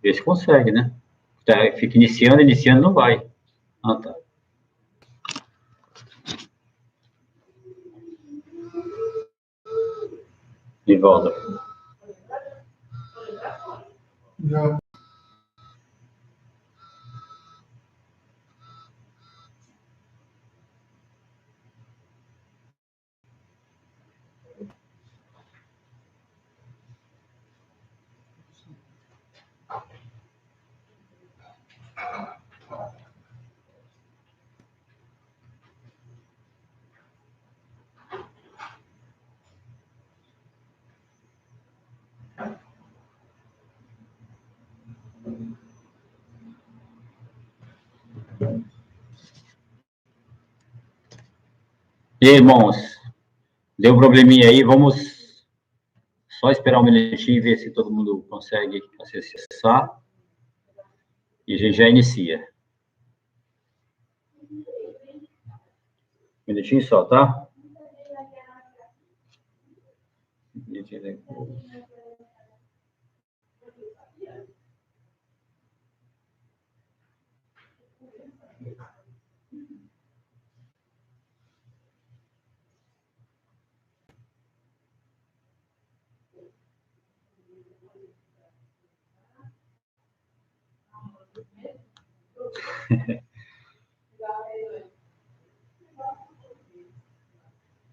Vê se consegue, né? Fica iniciando, não vai. Ah, tá. De volta. Já. E aí, irmãos, deu um probleminha aí, vamos só esperar um minutinho e ver se todo mundo consegue acessar. E a gente já inicia. Um minutinho só, tá?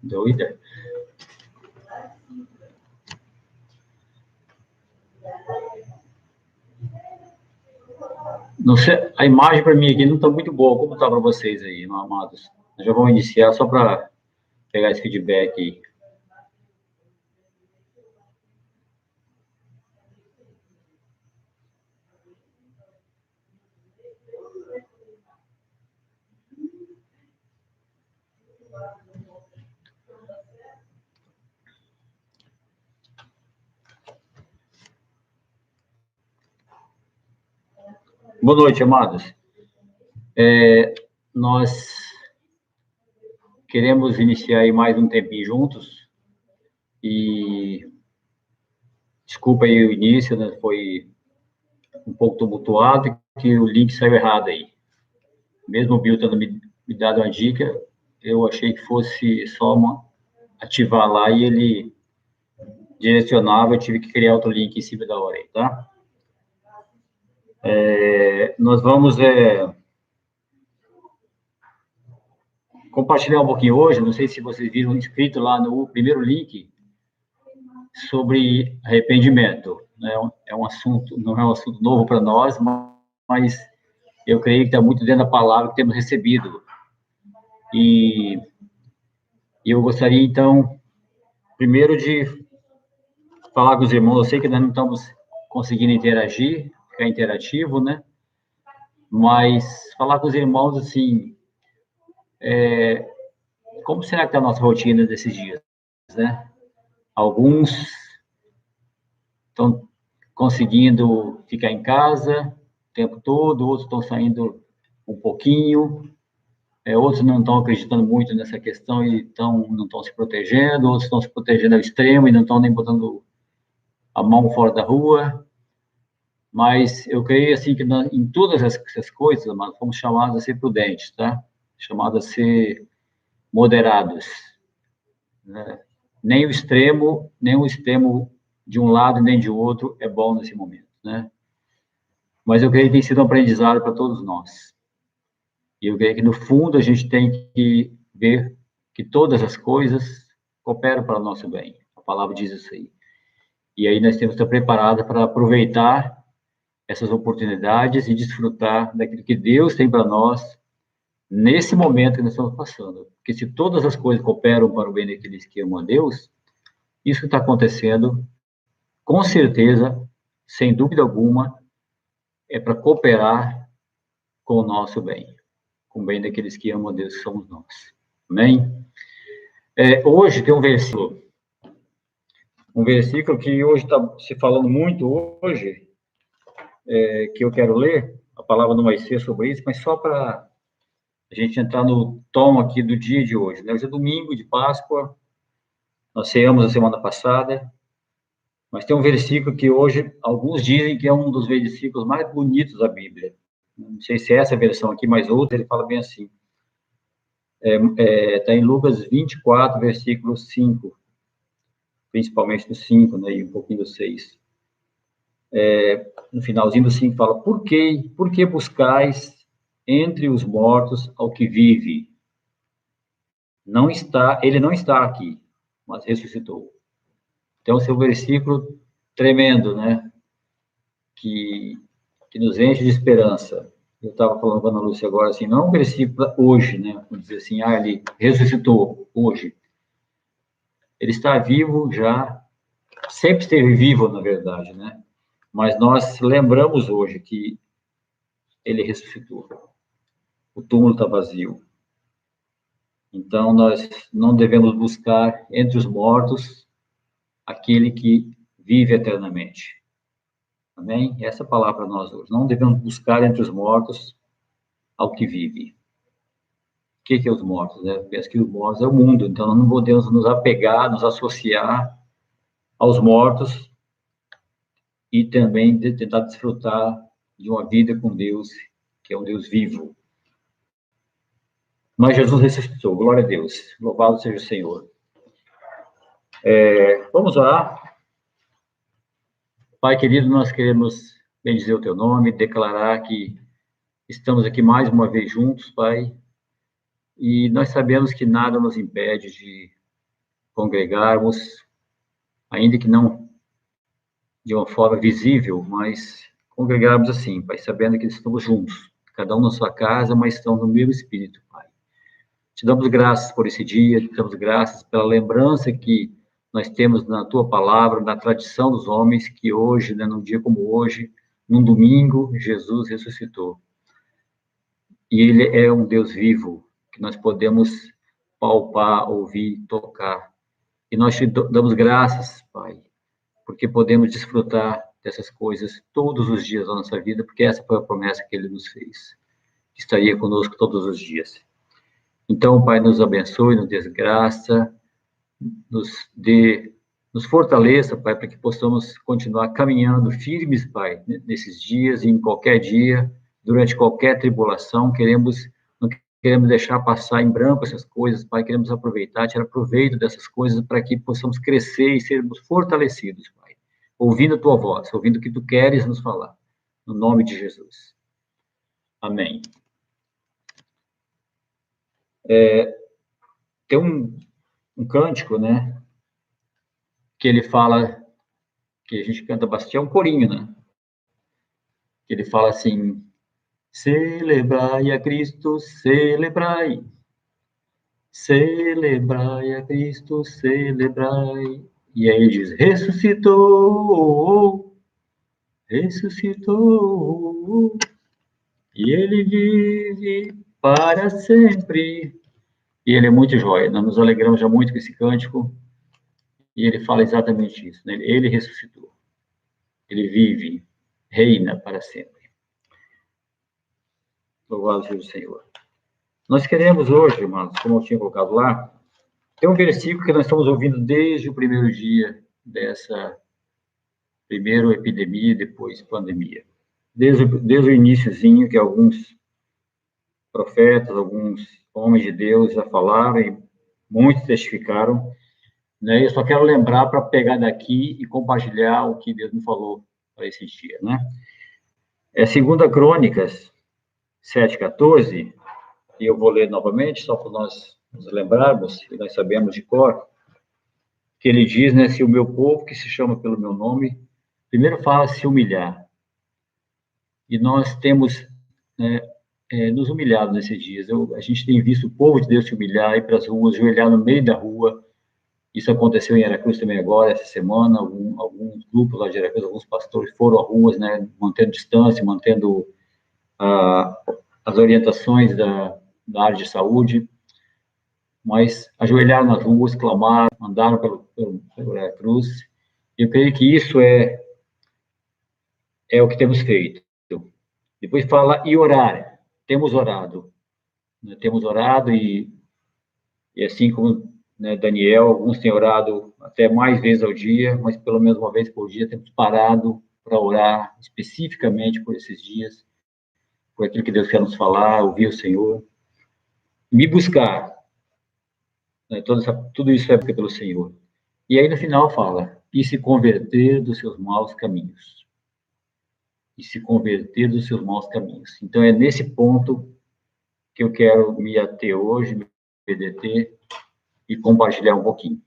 Doida. Não sei, a imagem para mim aqui não está muito boa. Como está para vocês aí, amados? Nós já vamos iniciar só para pegar esse feedback aí. Boa noite, amados. Nós queremos iniciar aí mais um tempinho juntos e desculpa aí o início, né? Foi um pouco tumultuado que o link saiu errado aí. Mesmo o Bill tendo me dado uma dica, eu achei que fosse só ativar lá e ele direcionava, eu tive que criar outro link em cima da hora aí, tá? Nós vamos compartilhar um pouquinho hoje, não sei se vocês viram escrito lá no primeiro link, sobre arrependimento. Né? É um assunto, não é um assunto novo para nós, mas eu creio que está muito dentro da palavra que temos recebido. E eu gostaria, então, primeiro de falar com os irmãos, eu sei que nós não estamos conseguindo interagir, ficar interativo, né? Mas falar com os irmãos, assim, como será que está a nossa rotina desses dias, né? Alguns estão conseguindo ficar em casa o tempo todo, outros estão saindo um pouquinho, outros não estão acreditando muito nessa questão e não estão se protegendo, outros estão se protegendo ao extremo e não estão nem botando a mão fora da rua. Mas eu creio, assim, que em todas essas coisas, nós fomos chamados a ser prudentes, tá? Chamados a ser moderados, né? Nem o extremo de um lado nem de outro é bom nesse momento, né? Mas eu creio que tem sido um aprendizado para todos nós. E eu creio que, no fundo, a gente tem que ver que todas as coisas cooperam para o nosso bem. A palavra diz isso aí. E aí nós temos que estar preparados para aproveitar essas oportunidades e desfrutar daquilo que Deus tem para nós nesse momento que nós estamos passando. Porque se todas as coisas cooperam para o bem daqueles que amam a Deus, isso que está acontecendo, com certeza, sem dúvida alguma, é para cooperar com o nosso bem, com o bem daqueles que amam a Deus, que somos nós. Amém? Hoje tem um versículo que hoje está se falando muito hoje, que eu quero ler. A palavra não vai ser sobre isso, mas só para a gente entrar no tom aqui do dia de hoje, né? Hoje é domingo de Páscoa, nós ceamos a semana passada, Mas tem um versículo que hoje, alguns dizem que é um dos versículos mais bonitos da Bíblia. Não sei se é essa versão aqui, mas outra, ele fala bem assim. Está em Lucas 24, versículo 5, principalmente do 5, né, e um pouquinho do 6. No finalzinho do 5 fala, por que buscais entre os mortos ao que vive? Ele não está aqui, mas ressuscitou. Então, esse é um versículo tremendo, né? Que nos enche de esperança. Eu estava falando com a Ana Lúcia agora, assim, não é um versículo hoje, né? Vamos dizer assim, ele ressuscitou hoje. Ele está vivo já, sempre esteve vivo, na verdade, né? Mas nós lembramos hoje que ele ressuscitou. O túmulo está vazio. Então, nós não devemos buscar entre os mortos aquele que vive eternamente. Amém? Essa é a palavra para nós hoje. Não devemos buscar entre os mortos ao que vive. O que é os mortos? Né? Penso que os mortos é o mundo, então nós não podemos nos apegar, nos associar aos mortos e também tentar desfrutar de uma vida com Deus, que é um Deus vivo. Mas Jesus ressuscitou, glória a Deus, louvado seja o Senhor. Vamos orar. Pai querido, nós queremos bendizer o teu nome, declarar que estamos aqui mais uma vez juntos, Pai, e nós sabemos que nada nos impede de congregarmos, ainda que não de uma forma visível, mas congregarmos assim, Pai, sabendo que estamos juntos, cada um na sua casa, mas estamos no mesmo Espírito, Pai. Te damos graças por esse dia, te damos graças pela lembrança que nós temos na Tua Palavra, na tradição dos homens, que hoje, né, num dia como hoje, num domingo, Jesus ressuscitou. E Ele é um Deus vivo, que nós podemos palpar, ouvir, tocar. E nós te damos graças, Pai, porque podemos desfrutar dessas coisas todos os dias da nossa vida, porque essa foi a promessa que Ele nos fez, que estaria conosco todos os dias. Então, Pai, nos abençoe, nos desgraça, nos fortaleça, Pai, para que possamos continuar caminhando firmes, Pai, nesses dias e em qualquer dia, durante qualquer tribulação, não queremos deixar passar em branco essas coisas, Pai, queremos aproveitar, tirar proveito dessas coisas para que possamos crescer e sermos fortalecidos, Pai, ouvindo a Tua voz, ouvindo o que Tu queres nos falar, no nome de Jesus. Amém. Tem um cântico, né, que ele fala, que a gente canta bastante, é um corinho, né, que ele fala assim, celebrai a Cristo, celebrai, celebrai a Cristo, celebrai, e aí ele diz, ressuscitou, ressuscitou, e ele vive para sempre, e ele é muito jóia, nós nos alegramos já muito com esse cântico, e ele fala exatamente isso, né? Ele ressuscitou, ele vive, reina para sempre. Louvado seja o Senhor. Nós queremos hoje, irmãos, como eu tinha colocado lá, tem um versículo que nós estamos ouvindo desde o primeiro dia dessa primeira epidemia, depois pandemia. Desde o iniciozinho, que alguns profetas, alguns homens de Deus já falaram, e muitos testificaram, né? Eu só quero lembrar para pegar daqui e compartilhar o que Deus me falou para esse dia, né? É 2 Crônicas 7:14, e eu vou ler novamente, só para nós nos lembrarmos, e nós sabemos de cor, que ele diz, né, se o meu povo, que se chama pelo meu nome, primeiro fala se humilhar, e nós temos, né, nos humilhado nesses dias. A gente tem visto o povo de Deus se humilhar, ir para as ruas, ajoelhar no meio da rua. Isso aconteceu em Aracruz também agora, essa semana, alguns grupos lá de Aracruz, alguns pastores foram às ruas, né, mantendo distância, mantendo as orientações da área de saúde, mas ajoelharam nas ruas, clamaram, andaram pelo Aracruz. Eu creio que isso é o que temos feito. Depois fala e orar. Temos orado. Né? Temos orado e assim como né, Daniel, alguns têm orado até mais vezes ao dia, mas pelo menos uma vez por dia temos parado para orar especificamente por esses dias, por aquilo que Deus quer nos falar, ouvir o Senhor, me buscar, né, tudo isso é pelo Senhor. E aí no final fala, e se converter dos seus maus caminhos. E se converter dos seus maus caminhos. Então é nesse ponto que eu quero me ater hoje, me PDT, e compartilhar um pouquinho.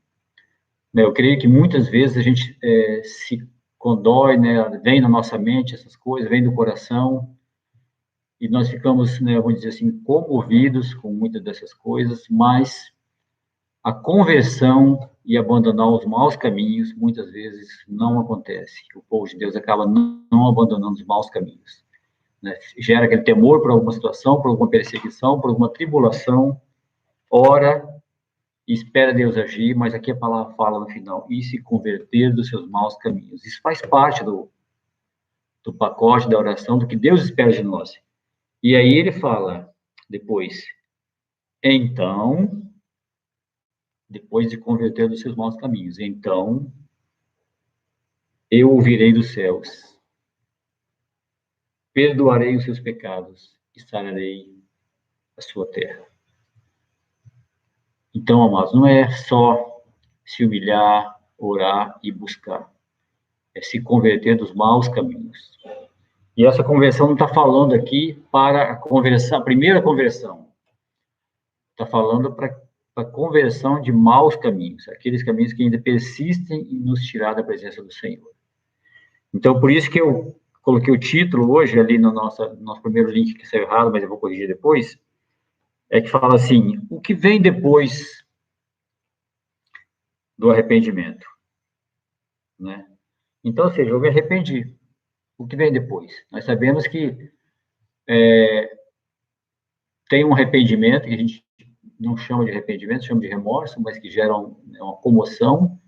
Eu creio que muitas vezes a gente se condói, né, vem na nossa mente essas coisas, vem do coração, e nós ficamos, né, vamos dizer assim, comovidos com muitas dessas coisas, mas a conversão e abandonar os maus caminhos, muitas vezes não acontece. O povo de Deus acaba não abandonando os maus caminhos, né? Gera aquele temor por alguma situação, por alguma perseguição, por alguma tribulação, ora e espera Deus agir, mas aqui a palavra fala no final, e se converter dos seus maus caminhos. Isso faz parte do pacote da oração, do que Deus espera de nós. E aí ele fala, depois, então, depois de converter dos seus maus caminhos, então, eu ouvirei dos céus, perdoarei os seus pecados e sararei a sua terra. Então, amados, não é só se humilhar, orar e buscar, é se converter dos maus caminhos. E essa conversão não está falando aqui para a primeira conversão. Está falando para a conversão de maus caminhos, aqueles caminhos que ainda persistem em nos tirar da presença do Senhor. Então, por isso que eu coloquei o título hoje ali no nosso primeiro link, que saiu errado, mas eu vou corrigir depois, é que fala assim, o que vem depois do arrependimento, né? Então, ou seja, eu me arrependi. O que vem depois? Nós sabemos que tem um arrependimento, que a gente não chama de arrependimento, chama de remorso, mas que gera uma comoção,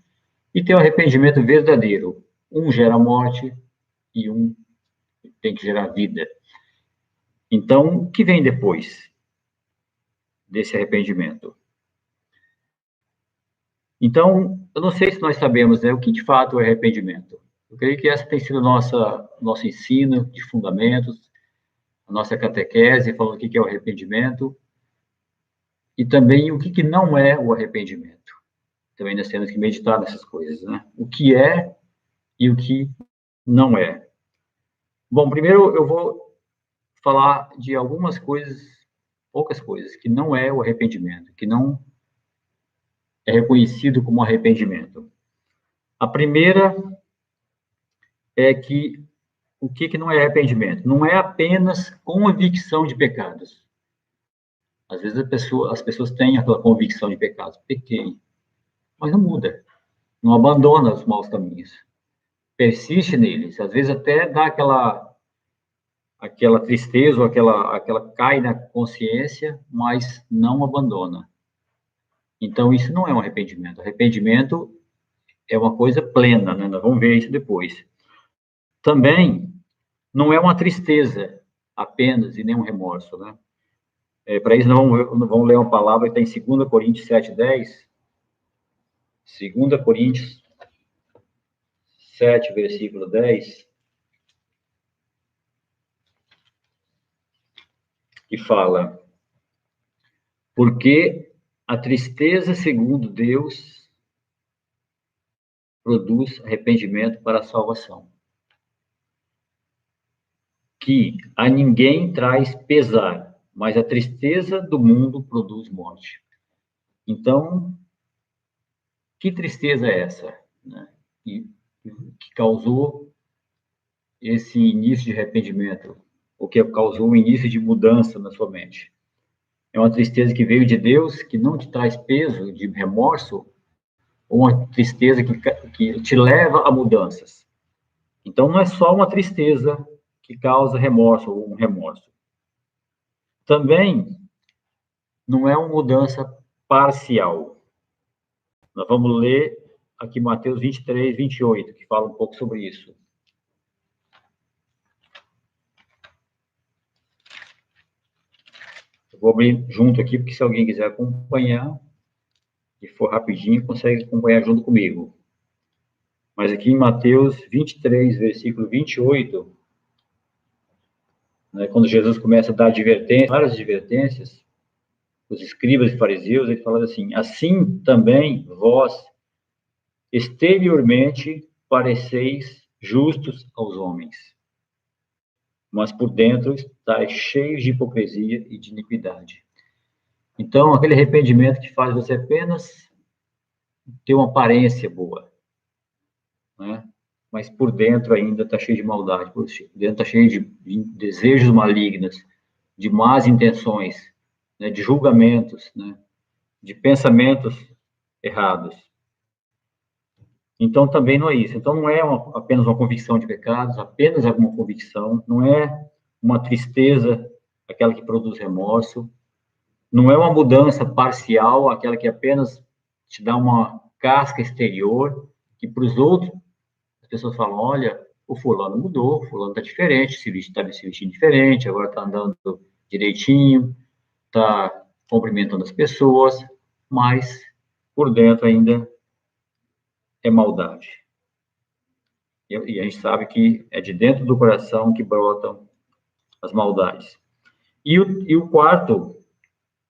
e tem o arrependimento verdadeiro. Um gera morte e um tem que gerar vida. Então, o que vem depois desse arrependimento? Então, eu não sei se nós sabemos, né, o que de fato é arrependimento. Eu creio que essa tem sido nosso ensino de fundamentos, a nossa catequese, falando o que é o arrependimento, e também o que não é o arrependimento. Também nós temos que meditar nessas coisas, né? O que é e o que não é. Bom, primeiro eu vou falar de algumas coisas, poucas coisas, que não é o arrependimento, que não é reconhecido como arrependimento. A primeira é que o que não é arrependimento? Não é apenas convicção de pecados. Às vezes as pessoas têm aquela convicção de pecados, pequei, mas não muda, não abandona os maus caminhos, persiste neles, às vezes até dá aquela tristeza ou aquela cai na consciência, mas não abandona. Então isso não é um arrependimento. Arrependimento é uma coisa plena, né? Nós vamos ver isso depois. Também não é uma tristeza apenas e nem um remorso, né? Para isso, nós vamos ler uma palavra que está em 2 Coríntios 7:10. 2 Coríntios 7, versículo 10, que fala, porque a tristeza, segundo Deus, produz arrependimento para a salvação, que a ninguém traz pesar, mas a tristeza do mundo produz morte. Então, que tristeza é essa, né? Que causou esse início de arrependimento, o que causou um início de mudança na sua mente? É uma tristeza que veio de Deus, que não te traz peso de remorso, ou uma tristeza que te leva a mudanças? Então, não é só uma tristeza que causa remorso ou um remorso. Também não é uma mudança parcial. Nós vamos ler aqui Mateus 23, 28, que fala um pouco sobre isso. Eu vou abrir junto aqui, porque se alguém quiser acompanhar. que for rapidinho, consegue acompanhar junto comigo. Mas aqui em Mateus 23, versículo 28, né, quando Jesus começa a dar várias advertências, os escribas e fariseus, ele fala assim: assim também vós, exteriormente, pareceis justos aos homens, mas por dentro estáis cheios de hipocrisia e de iniquidade. Então, aquele arrependimento que faz você apenas ter uma aparência boa, né? Mas por dentro ainda está cheio de maldade, por dentro está cheio de desejos malignos, de más intenções, né? De julgamentos, né? De pensamentos errados. Então, também não é isso. Então, não é apenas uma convicção de pecados, apenas alguma convicção, não é uma tristeza, aquela que produz remorso, não é uma mudança parcial, aquela que apenas te dá uma casca exterior, que para os outros, as pessoas falam, olha, o fulano mudou, o fulano está diferente, está se vestindo diferente, agora está andando direitinho, está cumprimentando as pessoas, mas por dentro ainda é maldade. E a gente sabe que é de dentro do coração que brotam as maldades. E o quarto,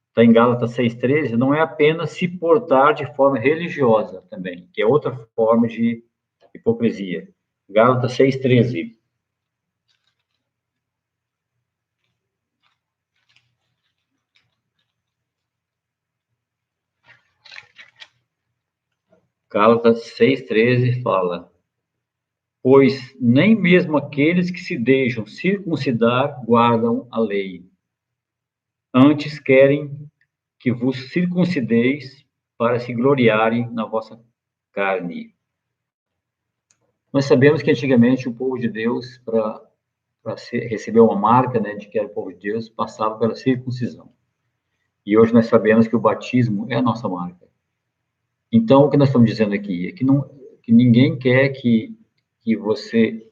está em Gálatas 6,13, não é apenas se portar de forma religiosa também, que é outra forma de hipocrisia. Gálatas 6,13. Gálatas 6,13 fala: pois nem mesmo aqueles que se deixam circuncidar guardam a lei. Antes querem que vos circuncideis para se gloriarem na vossa carne. Nós sabemos que antigamente o povo de Deus, para receber uma marca, né, de que era o povo de Deus, passava pela circuncisão. E hoje nós sabemos que o batismo é a nossa marca. Então, o que nós estamos dizendo aqui é que ninguém quer que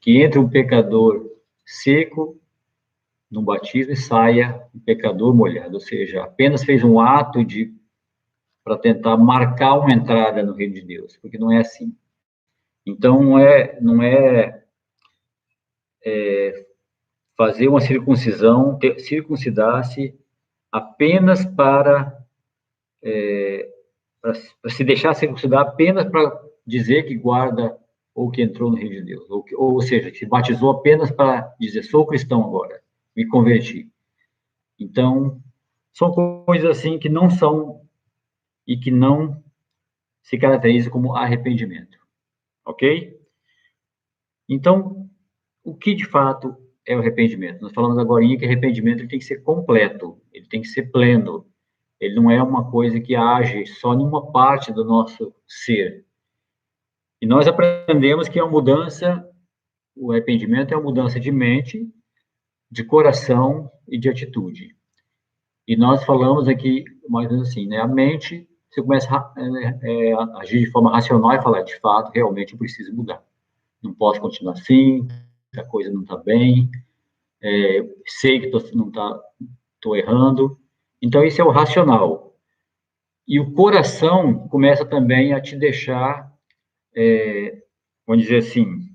entre um pecador seco no batismo e saia um pecador molhado, ou seja, apenas fez um ato para tentar marcar uma entrada no reino de Deus, porque não é assim. Então, não é fazer uma circuncisão, circuncidar-se apenas para se deixar circuncidar apenas para dizer que guarda ou que entrou no reino de Deus, ou seja, que se batizou apenas para dizer, sou cristão agora, me converti. Então, são coisas assim que não são e que não se caracterizam como arrependimento, ok? Então, o que de fato é o arrependimento? Nós falamos agora que arrependimento ele tem que ser completo, ele tem que ser pleno, ele não é uma coisa que age só em uma parte do nosso ser. E nós aprendemos que a mudança, o arrependimento é uma mudança de mente, de coração e de atitude. E nós falamos aqui, mais ou menos assim, né? A mente, você começa a agir de forma racional e falar, de fato, realmente eu preciso mudar. Não posso continuar assim, a coisa não está bem, sei que estou errando. Então, isso é o racional. E o coração começa também a te deixar, vamos dizer assim,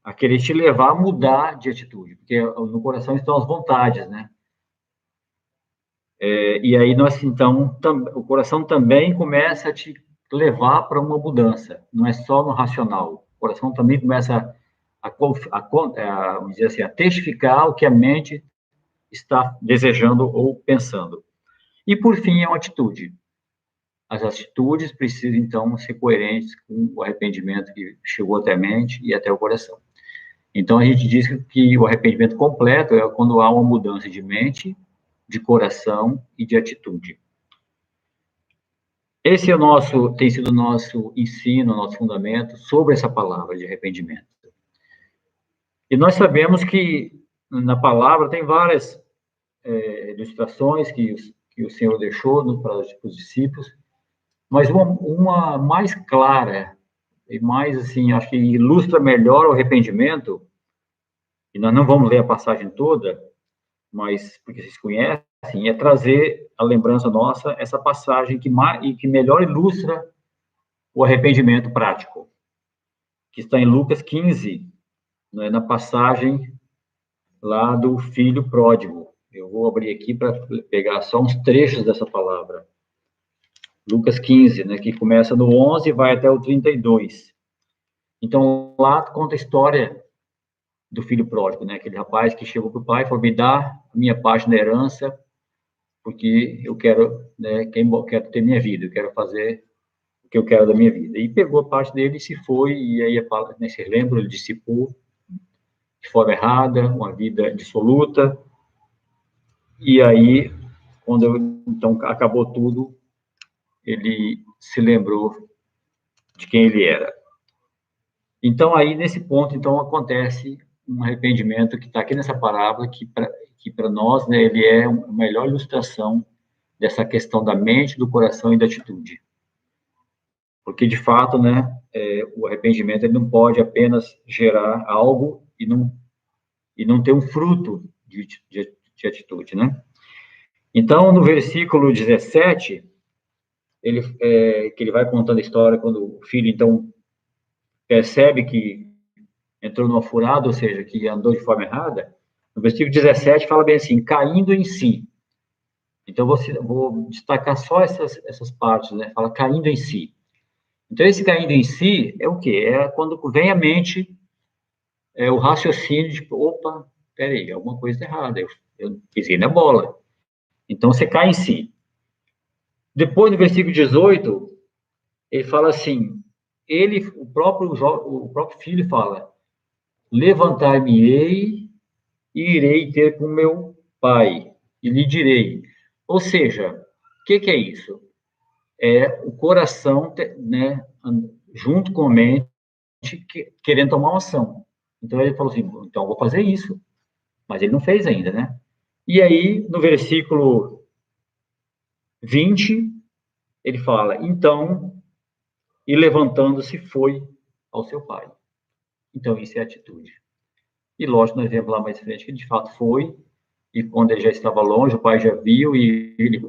a querer te levar a mudar de atitude, porque no coração estão as vontades, né? E aí então, o coração também começa a te levar para uma mudança, não é só no racional. O coração também começa vamos dizer assim, a testificar o que a mente está desejando ou pensando. E, por fim, é uma atitude. As atitudes precisam, então, ser coerentes com o arrependimento que chegou até a mente e até o coração. Então, a gente diz que o arrependimento completo é quando há uma mudança de mente, de coração e de atitude. Esse tem sido o nosso ensino, o nosso fundamento sobre essa palavra de arrependimento. E nós sabemos que na palavra tem várias ilustrações que o Senhor deixou para os discípulos, mas uma mais clara e mais, assim, acho que ilustra melhor o arrependimento, e nós não vamos ler a passagem toda, mas porque vocês conhecem, assim, é trazer a lembrança nossa essa passagem que melhor ilustra o arrependimento prático, que está em Lucas 15, né, na passagem lá do filho pródigo. Eu vou abrir aqui para pegar só uns trechos dessa palavra. Lucas 15, né, que começa no 11 e vai até o 32. Então, lá conta a história do filho pródigo, né, aquele rapaz que chegou para o pai e falou, me dá a minha parte da herança, porque eu quero, né, quero ter minha vida, eu quero fazer o que eu quero da minha vida. E pegou a parte dele e se foi, e aí, né, se lembra, ele dissipou de forma errada, uma vida dissoluta, e aí, quando então acabou tudo, ele se lembrou de quem ele era. Então, aí, nesse ponto, então, acontece um arrependimento que está aqui nessa parábola, que para nós, né, ele é a melhor ilustração dessa questão da mente, do coração e da atitude. Porque, de fato, né, o arrependimento ele não pode apenas gerar algo e não ter um fruto de atitude, né? Então, no versículo 17, que ele vai contando a história quando o filho, então, percebe que entrou numa furada, ou seja, que andou de forma errada, no versículo 17 fala bem assim, caindo em si. Então, vou destacar só essas partes, né? Fala caindo em si. Então, esse caindo em si é o quê? É quando vem à mente o raciocínio de, opa, peraí, alguma coisa está errada, eu pisei na bola. Então, você cai em si. Depois, no versículo 18, ele fala assim, o próprio filho fala, levantar-me-ei e irei ter com meu pai, e lhe direi. Ou seja, o que é isso? É o coração, né, junto com a mente, querendo tomar uma ação. Então ele falou assim, então eu vou fazer isso. Mas ele não fez ainda, né? E aí, no versículo 20, ele fala, então, e levantando-se foi ao seu pai. Então, isso é atitude. E lógico, nós vemos lá mais frente que de fato foi, e quando ele já estava longe, o pai já viu, e ele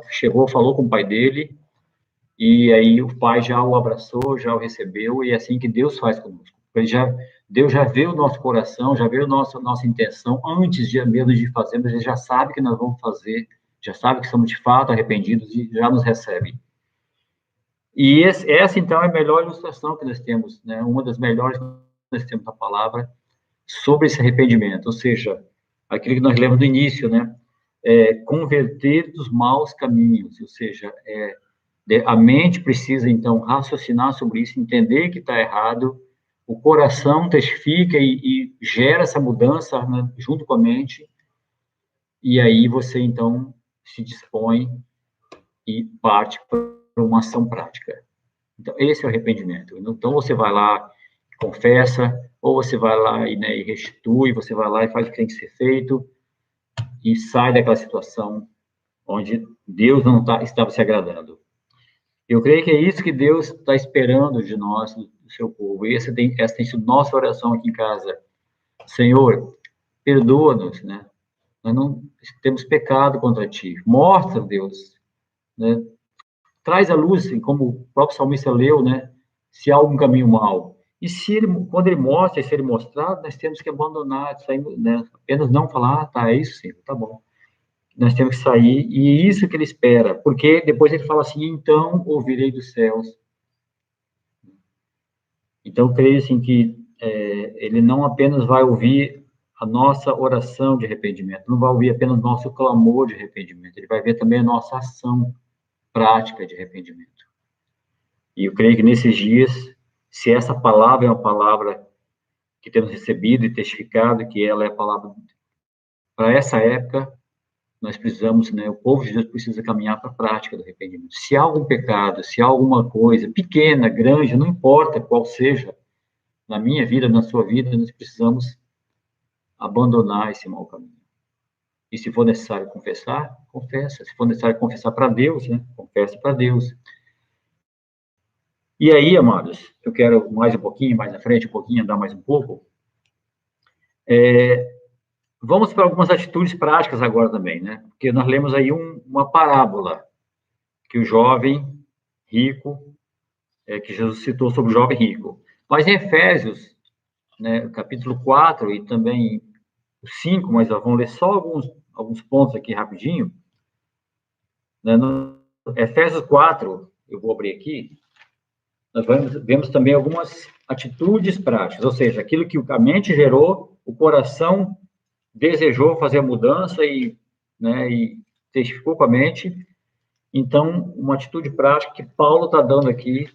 chegou, falou com o pai dele, e aí o pai já o abraçou, já o recebeu, e é assim que Deus faz conosco. Deus já vê o nosso coração, já vê a nossa intenção, antes de mesmo de fazermos, ele já sabe que nós vamos fazer, já sabe que somos de fato arrependidos e já nos recebe. E essa, então, é a melhor ilustração que nós temos, né? Uma das melhores que nós temos na palavra sobre esse arrependimento, ou seja, aquilo que nós lemos do início, né? Converter dos maus caminhos, ou seja, a mente precisa, então, raciocinar sobre isso, entender que está errado, o coração testifica e gera essa mudança, né, junto com a mente, e aí você, então, se dispõe e parte para uma ação prática. Então, esse é o arrependimento. Então, você vai lá, confessa, ou você vai lá e restitui, você vai lá e faz o que tem que ser feito, e sai daquela situação onde Deus não estava se agradando. Eu creio que é isso que Deus está esperando de nós, do seu povo. E essa tem sido nossa oração aqui em casa. Senhor, perdoa-nos, né? Nós não temos pecado contra ti. Mostra, Deus, né? Traz a luz, assim, como o próprio salmista leu, né? Se há algum caminho mau. E quando ele mostra, se ele mostrar, nós temos que abandonar, sair, né? Apenas não falar, tá, é isso sim, tá bom. Nós temos que sair, e é isso que ele espera, porque depois ele fala assim, então ouvirei dos céus. Então, eu creio assim, que ele não apenas vai ouvir a nossa oração de arrependimento, não vai ouvir apenas o nosso clamor de arrependimento, ele vai ver também a nossa ação prática de arrependimento. E eu creio que nesses dias, se essa palavra é uma palavra que temos recebido e testificado, que ela é a palavra para essa época, nós precisamos, né, o povo de Deus precisa caminhar para a prática do arrependimento. Se há algum pecado, se há alguma coisa, pequena, grande, não importa qual seja, na minha vida, na sua vida, nós precisamos abandonar esse mau caminho. E se for necessário confessar, confessa. Se for necessário confessar para Deus, né, confessa para Deus. E aí, amados, eu quero mais um pouquinho, mais na frente um pouquinho, andar mais um pouco. Vamos para algumas atitudes práticas agora também, né? Porque nós lemos aí uma parábola que o jovem rico, que Jesus citou sobre o jovem rico. Mas em Efésios, né, capítulo 4 e também o 5, mas vamos ler só alguns pontos aqui rapidinho. Né? No Efésios 4, eu vou abrir aqui, nós vemos também algumas atitudes práticas, ou seja, aquilo que a mente gerou, o coração desejou fazer a mudança né, e testificou com a mente. Então, uma atitude prática que Paulo está dando aqui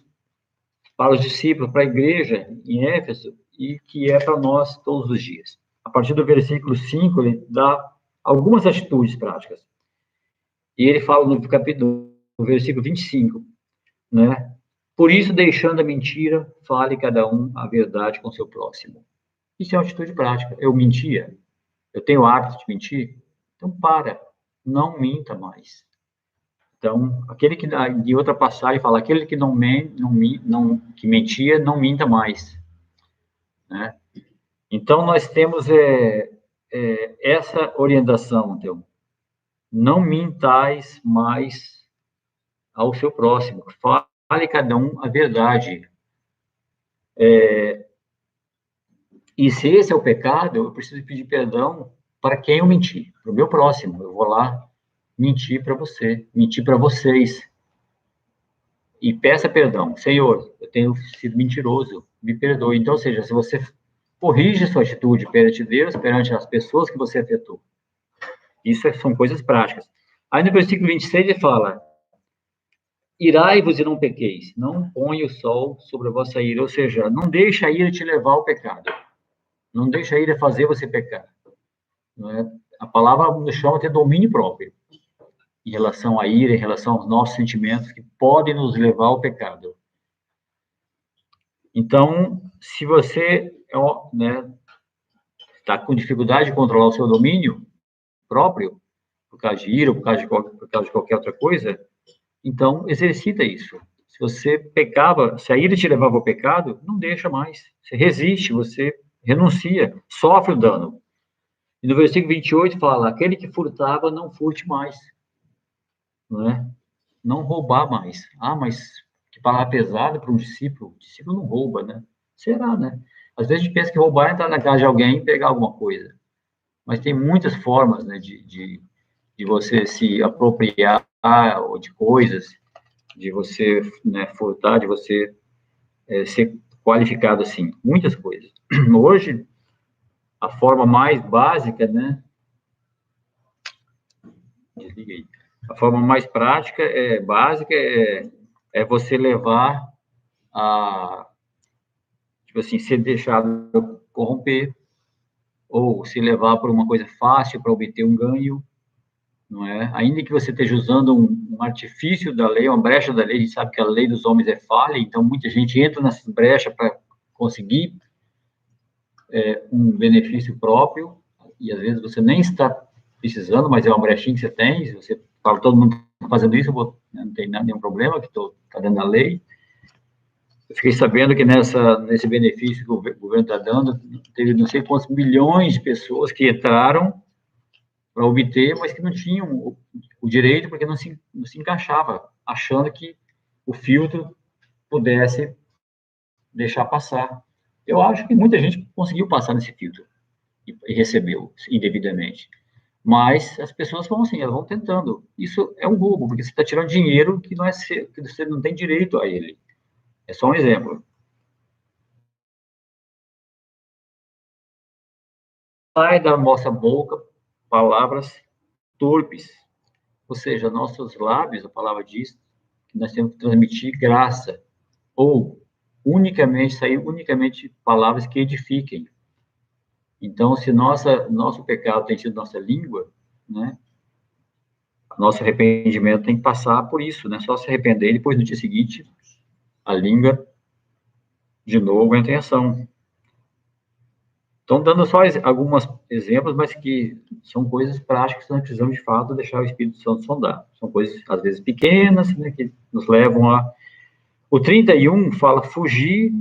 para os discípulos, para a igreja em Éfeso, e que é para nós todos os dias. A partir do versículo 5, ele dá algumas atitudes práticas. E ele fala no capítulo, no versículo 25, né? Por isso, deixando a mentira, fale cada um a verdade com seu próximo. Isso é uma atitude prática. Eu mentia, eu tenho o hábito de mentir, então para, não minta mais. Então, aquele que, de outra passagem, fala, aquele que que mentia, não minta mais. Né? Então, nós temos essa orientação, então, não mintais mais ao seu próximo, fale cada um a verdade. E se esse é o pecado, eu preciso pedir perdão para quem eu menti, para o meu próximo. Eu vou lá mentir para você, mentir para vocês. E peça perdão. Senhor, eu tenho sido mentiroso, me perdoe. Então, ou seja, se você corrige sua atitude perante Deus, perante as pessoas que você afetou. Isso são coisas práticas. Aí no versículo 26 ele fala, irai-vos e não pequeis, não põe o sol sobre a vossa ira, ou seja, não deixa a ira te levar ao pecado. Não deixa a ira fazer você pecar. Não é? A palavra nos chama a ter domínio próprio em relação à ira, em relação aos nossos sentimentos que podem nos levar ao pecado. Então, se você né, está com dificuldade de controlar o seu domínio próprio, por causa de ira, por causa de qualquer outra coisa, então exercita isso. Se você pecava, se a ira te levava ao pecado, não deixa mais. Você resiste, você renuncia, sofre o dano. E no versículo 28 fala, aquele que furtava, não furte mais. Não é? Não roubar mais. Ah, mas que palavra pesada para um discípulo. O discípulo não rouba, né? Será, né? Às vezes a gente pensa que roubar é entrar na casa de alguém e pegar alguma coisa. Mas tem muitas formas, né, de você se apropriar de coisas, de você, né, furtar, de você ser qualificado assim. Muitas coisas. Hoje, a forma mais básica, né? Desliga aí. A forma mais prática, básica, é você levar a, tipo assim, ser deixado corromper, ou se levar por uma coisa fácil para obter um ganho, não é? Ainda que você esteja usando um artifício da lei, uma brecha da lei, a gente sabe que a lei dos homens é falha, então muita gente entra nessas brechas para conseguir um benefício próprio, e às vezes você nem está precisando, mas é uma brechinha que você tem, você fala, todo mundo está fazendo isso, não tem nenhum problema, que está dando a lei. Eu fiquei sabendo que nesse benefício que o governo está dando, teve não sei quantos milhões de pessoas que entraram para obter, mas que não tinham o direito, porque não se encaixava, achando que o filtro pudesse deixar passar. Eu acho que muita gente conseguiu passar nesse filtro e recebeu indevidamente. Mas as pessoas vão assim, elas vão tentando. Isso é um roubo, porque você está tirando dinheiro que não é seu, que você não tem direito a ele. É só um exemplo. Sai da nossa boca palavras torpes, ou seja, nossos lábios, a palavra diz que nós temos que transmitir graça, ou sair unicamente palavras que edifiquem. Então, se nosso pecado tem sido nossa língua, né, nosso arrependimento tem que passar por isso, né, só se arrepender e depois no dia seguinte a língua de novo entra em ação. Então, dando só alguns exemplos, mas que são coisas práticas que nós precisamos, de fato, deixar o Espírito Santo sondar. São coisas, às vezes, pequenas, né, que nos levam a... O 31 fala fugir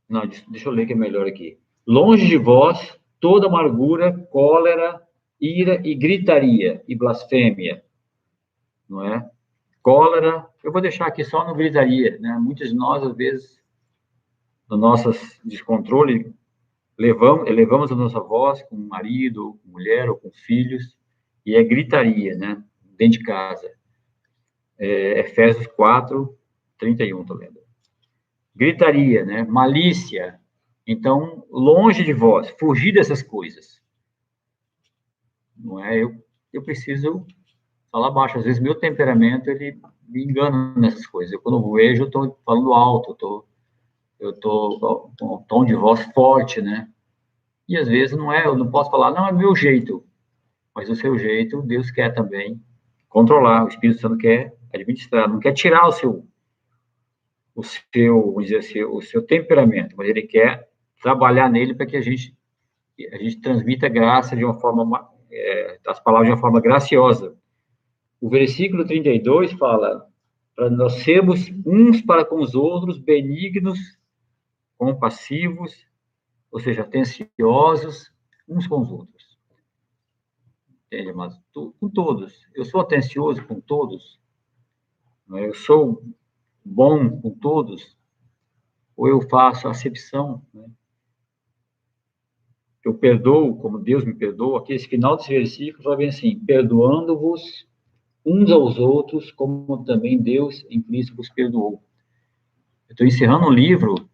Não, deixa eu ler que é melhor aqui. Longe de vós toda amargura, cólera, ira e gritaria e blasfêmia, não é? Cólera, eu vou deixar aqui só no gritaria, né? Muitos de nós, às vezes, no nosso descontrole, elevamos a nossa voz com o marido, com mulher ou com filhos, e é gritaria, né? Dentro de casa. Efésios 4, 31, tô lendo. Gritaria, né? Malícia. Então, longe de vós, fugir dessas coisas. Não é? Eu preciso falar baixo. Às vezes, meu temperamento, ele me engana nessas coisas. Quando eu vejo, eu estou falando alto, eu estou com um tom de voz forte, né? E, às vezes, não é, eu não posso falar, não, é meu jeito. Mas o seu jeito, Deus quer também controlar. O Espírito Santo quer administrar, não quer tirar vamos dizer assim, o seu temperamento, mas ele quer trabalhar nele para que a gente transmita graça de uma forma, as palavras de uma forma graciosa. O versículo 32 fala para nós sermos uns para com os outros benignos, compassivos, ou seja, atenciosos uns com os outros. Entende, mas com todos. Eu sou atencioso com todos, eu sou bom com todos, ou eu faço acepção, né? Eu perdoo como Deus me perdoa. Aqui, esse final desse versículo vai bem assim: perdoando-vos uns aos outros, como também Deus em Cristo vos perdoou. Eu estou encerrando um livro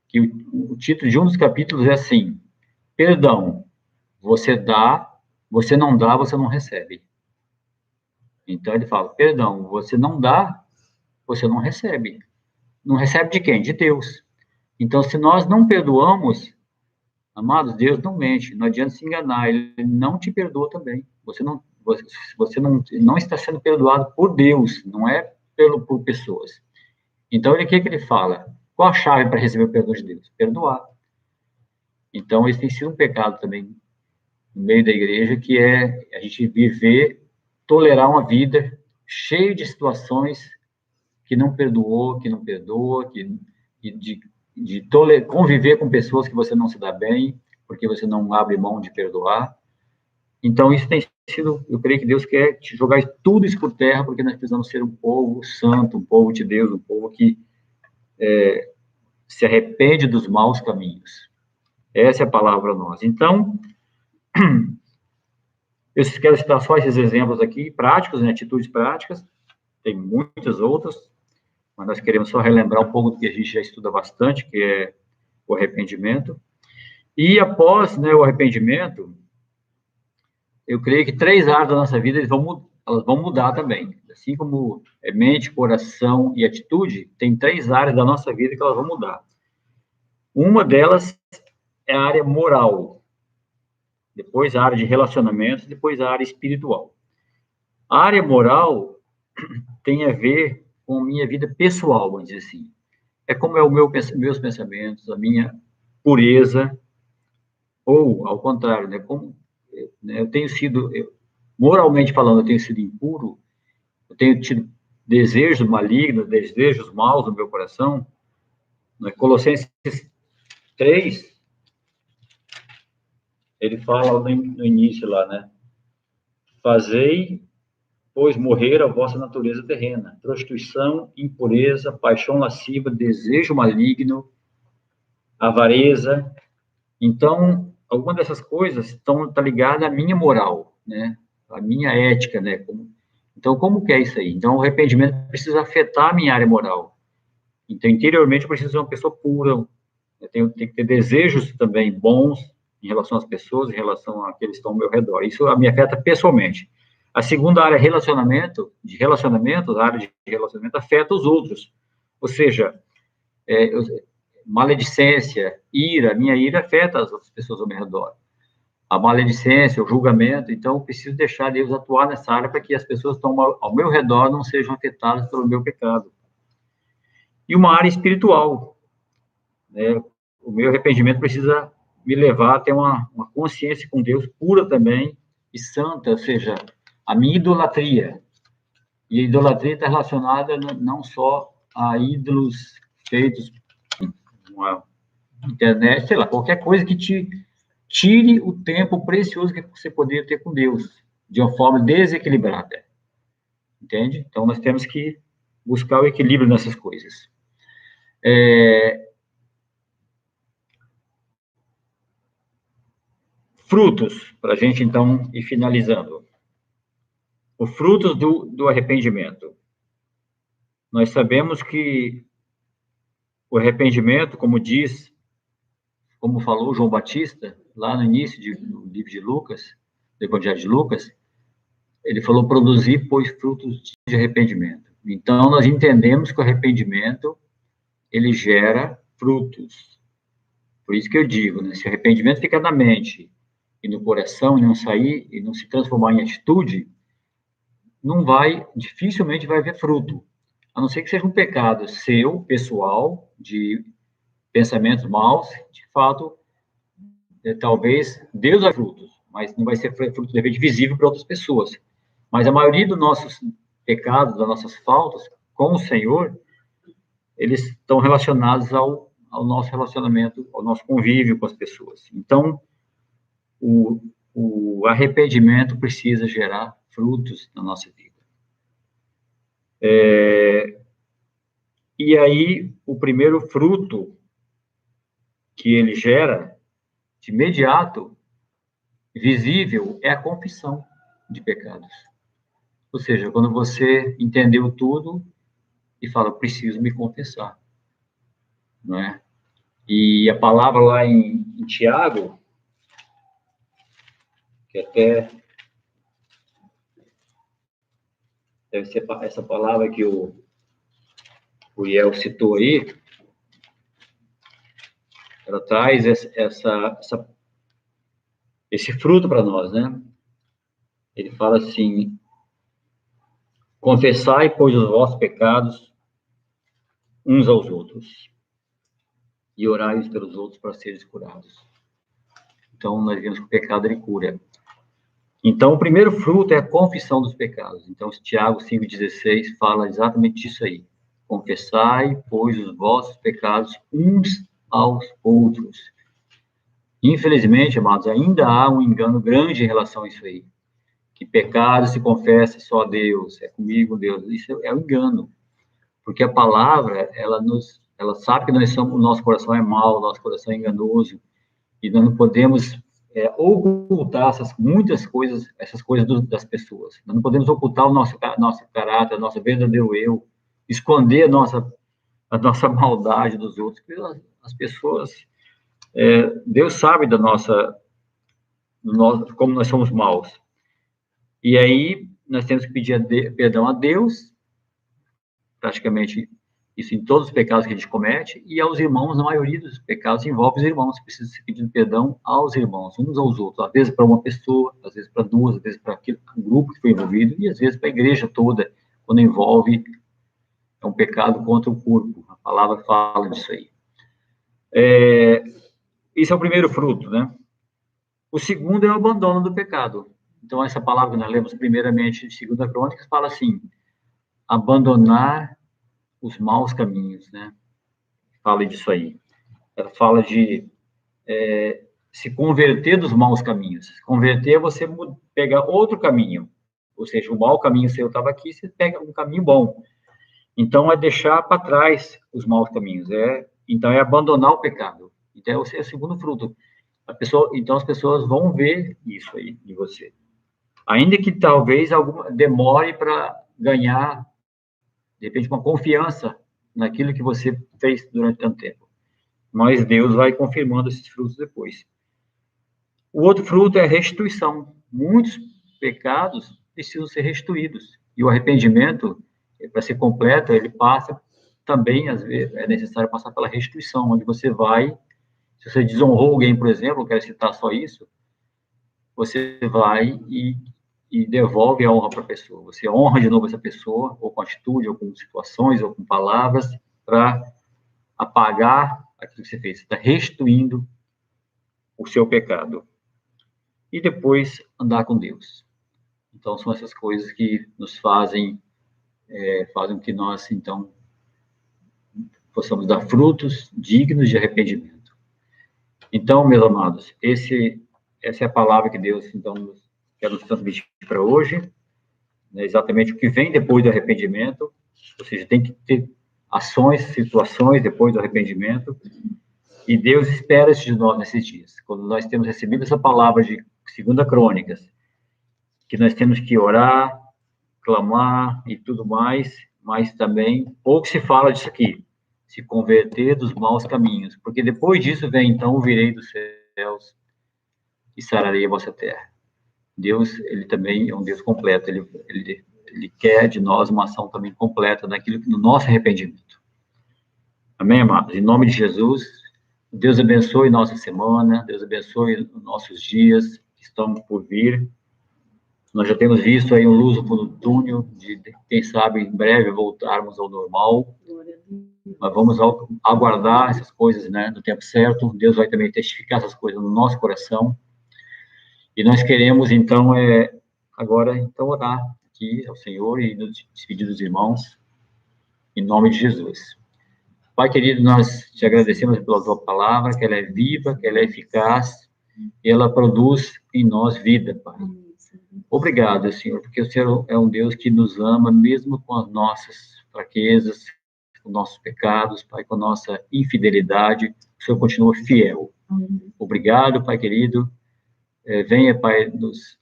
que o título de um dos capítulos é assim: perdão, você dá, você não dá, você não recebe. Então ele fala: perdão, você não dá, você não recebe. Não recebe de quem? De Deus. Então, se nós não perdoamos, amados, Deus não mente, não adianta se enganar, Ele não te perdoa também. Você não está sendo perdoado por Deus, não é por pessoas. Então, o que ele fala? Qual a chave para receber o perdão de Deus? Perdoar. Então, esse tem sido um pecado também no meio da igreja, que é a gente tolerar uma vida cheia de situações que não perdoou, que não perdoa, conviver com pessoas que você não se dá bem, porque você não abre mão de perdoar. Então, isso tem sido, eu creio que Deus quer jogar tudo isso por terra, porque nós precisamos ser um povo santo, um povo de Deus, um povo que se arrepende dos maus caminhos. Essa é a palavra nossa. Então, eu quero citar só esses exemplos aqui, práticos, né, atitudes práticas, tem muitas outras, mas nós queremos só relembrar um pouco do que a gente já estuda bastante, que é o arrependimento. E após, né, o arrependimento, eu creio que 3 áreas da nossa vida elas vão mudar também. Assim como mente, coração e atitude, tem 3 áreas da nossa vida que elas vão mudar. Uma delas é a área moral, depois a área de relacionamentos, depois a área espiritual. A área moral tem a ver com a minha vida pessoal, vamos dizer assim. É como é meus pensamentos, a minha pureza, ou, ao contrário, né, como eu tenho sido, moralmente falando, eu tenho sido impuro, eu tenho tido desejos malignos, desejos maus no meu coração. Né? Colossenses 3, ele fala no início lá, né? Fazei, pois, morrer a vossa natureza terrena, prostituição, impureza, paixão lasciva, desejo maligno, avareza. Então, alguma dessas coisas estão ligadas à minha moral, né? À minha ética, né? Então, como que é isso aí? Então, o arrependimento precisa afetar a minha área moral. Então, interiormente, eu preciso ser uma pessoa pura. Eu tenho que ter desejos também bons em relação às pessoas, em relação àqueles que estão ao meu redor. Isso me afeta pessoalmente. A segunda área, a área de relacionamento afeta os outros. Ou seja, maledicência, ira, minha ira afeta as outras pessoas ao meu redor. A maledicência, o julgamento, então eu preciso deixar Deus atuar nessa área para que as pessoas que estão ao meu redor não sejam afetadas pelo meu pecado. E uma área espiritual, né? O meu arrependimento precisa me levar a ter uma consciência com Deus pura também e santa, ou seja, a minha idolatria. E a idolatria está relacionada não só a ídolos feitos internet, sei lá, qualquer coisa que te tire o tempo precioso que você poderia ter com Deus, de uma forma desequilibrada, entende? Então, nós temos que buscar o equilíbrio nessas coisas. Frutos, para a gente, então, ir finalizando. Os frutos do arrependimento. Nós sabemos que o arrependimento, como falou João Batista, lá no início do livro de Lucas, do Evangelho de Lucas, ele falou produzir, pois, frutos de arrependimento. Então, nós entendemos que o arrependimento, ele gera frutos. Por isso que eu digo, né, se o arrependimento ficar na mente e no coração, e não sair, e não se transformar em atitude, dificilmente vai haver fruto. A não ser que seja um pecado seu, pessoal, de pensamentos maus, de fato, talvez Deus dá frutos, mas não vai ser fruto de repente visível para outras pessoas. Mas a maioria dos nossos pecados, das nossas faltas com o Senhor, eles estão relacionados ao nosso relacionamento, ao nosso convívio com as pessoas. Então, o arrependimento precisa gerar frutos na nossa vida. E aí, o primeiro fruto que ele gera, de imediato, visível, é a confissão de pecados. Ou seja, quando você entendeu tudo e fala, preciso me confessar, não é? E a palavra lá em Tiago, que até deve ser essa palavra que o Iel citou aí, ela traz esse fruto para nós, né? Ele fala assim, confessai, pois, os vossos pecados uns aos outros, e orai uns pelos outros para seres curados. Então, nós vemos que o pecado, ele cura. Então, o primeiro fruto é a confissão dos pecados. Então, Tiago 5,16 fala exatamente disso aí. Confessai, pois, os vossos pecados uns aos outros. Infelizmente, amados, ainda há um engano grande em relação a isso aí. Que pecado se confessa só a Deus, é comigo, Deus. Isso é um engano. Porque a palavra, ela sabe que o nosso coração é mau, o nosso coração é enganoso, e nós não podemos ocultar muitas coisas, essas coisas das pessoas. Nós não podemos ocultar o nosso caráter, o nosso verdadeiro eu, esconder a nossa maldade dos outros, porque as pessoas, Deus sabe como nós somos maus. E aí, nós temos que pedir perdão a Deus, praticamente isso em todos os pecados que a gente comete, e aos irmãos, na maioria dos pecados envolve os irmãos, precisa se pedir perdão aos irmãos, uns aos outros, às vezes para uma pessoa, às vezes para duas, às vezes para um grupo que foi envolvido, e às vezes para a igreja toda, quando envolve um pecado contra o corpo. A palavra fala disso aí. Esse é o primeiro fruto, né? O segundo é o abandono do pecado. Então, essa palavra que nós lemos primeiramente em 2 Crônicas fala assim, abandonar os maus caminhos, né? Fala disso aí. Ela fala de se converter dos maus caminhos. Converter é você pegar outro caminho. Ou seja, o mau caminho seu estava aqui, você pega um caminho bom. Então, é deixar para trás os maus caminhos. Então, é abandonar o pecado. Então, esse é o segundo fruto. Então, as pessoas vão ver isso aí de você. Ainda que talvez demore para ganhar, de repente, uma confiança naquilo que você fez durante tanto tempo. Mas Deus vai confirmando esses frutos depois. O outro fruto é a restituição. Muitos pecados precisam ser restituídos. E o arrependimento, para ser completo, ele passa também, às vezes, é necessário passar pela restituição, onde você vai, se você desonrou alguém, por exemplo, eu quero citar só isso, você vai e devolve a honra para a pessoa. Você honra de novo essa pessoa, ou com atitude, ou com situações, ou com palavras, para apagar aquilo que você fez. Você está restituindo o seu pecado. E depois andar com Deus. Então, são essas coisas que nos fazem que nós, então, possamos dar frutos dignos de arrependimento. Então, meus amados, essa é a palavra que Deus, então, quer nos transmitir para hoje, né, exatamente o que vem depois do arrependimento, ou seja, tem que ter ações, situações depois do arrependimento, e Deus espera isso de nós nesses dias. Quando nós temos recebido essa palavra de 2 Crônicas, que nós temos que orar, clamar e tudo mais, mas também pouco se fala disso aqui, se converter dos maus caminhos, porque depois disso vem, então, o virei dos céus e sararei a vossa terra. Deus, ele também é um Deus completo, ele quer de nós uma ação também completa no nosso arrependimento. Amém, amados? Em nome de Jesus, Deus abençoe nossa semana, Deus abençoe nossos dias que estão por vir. Nós já temos visto aí um luz no túnel de, quem sabe, em breve voltarmos ao normal. Mas vamos aguardar essas coisas, né, no tempo certo. Deus vai também testificar essas coisas no nosso coração. E nós queremos, então, agora, então, orar aqui ao Senhor e nos despedir dos irmãos, em nome de Jesus. Pai querido, nós te agradecemos pela tua palavra, que ela é viva, que ela é eficaz, e ela produz em nós vida, Pai. Obrigado, Senhor, porque o Senhor é um Deus que nos ama, mesmo com as nossas fraquezas, com nossos pecados, Pai, com a nossa infidelidade, o Senhor continua fiel. Obrigado, Pai querido. Venha, Pai, nos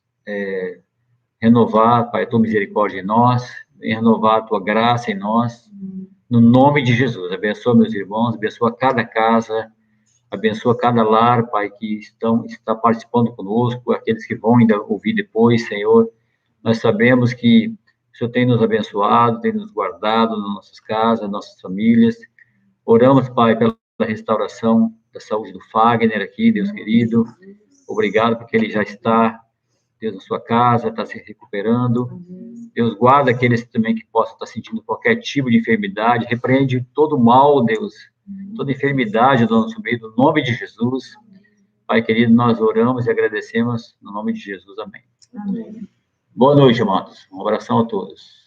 renovar, Pai, a tua misericórdia em nós, venha renovar a tua graça em nós, no nome de Jesus. Abençoa meus irmãos, abençoa cada casa, abençoa cada lar, Pai, que está participando conosco, aqueles que vão ainda ouvir depois, Senhor. Nós sabemos que o Senhor tem nos abençoado, tem nos guardado nas nossas casas, nas nossas famílias. Oramos, Pai, pela restauração da saúde do Fagner aqui, Deus querido. Obrigado, porque ele já está, Deus, na sua casa, está se recuperando. Deus, guarda aqueles também que possam estar sentindo qualquer tipo de enfermidade. Repreende todo mal, Deus, toda enfermidade do nosso meio, no nome de Jesus. Pai querido, nós oramos e agradecemos no nome de Jesus. Amém. Amém. Boa noite, amados. Um abração a todos.